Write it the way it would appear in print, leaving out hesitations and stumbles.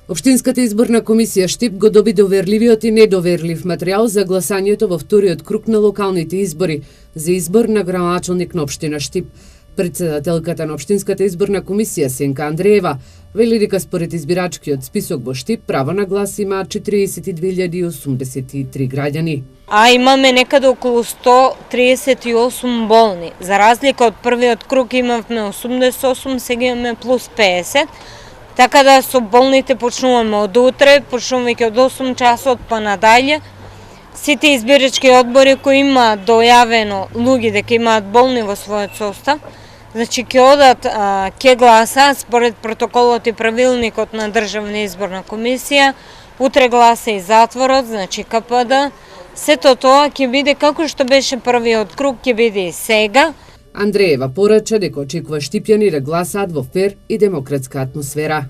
Општинската изборна комисија Штип го доби доверливиот и недоверлив материјал за гласањето во вториот круг на локалните избори за избор на градоначалник на општина Штип. Председателката на Општинската изборна комисија Сенка Андреева вели дека според избирачкиот список во Штип право на глас имаат 42.083 граѓани. А имаме некаде околу 138 болни. За разлика од првиот круг имавме 88, сега имаме плюс 50. Така да со болните почнуваме од утре, почнувајќи од 8 часот па надалje. Сите избирачки одбори кои имаат дојавено луѓе дека имаат болни во својот состав, значи ќе одат, ќе гласаат според протоколот и правилникот на Државна изборна комисија. Утре гласа и затворот, значи КПД. Сето тоа ќе биде како што беше првиот круг, ќе биде и сега. Андреева порача дека очекува штипјани да гласаат во фер и демократска атмосфера.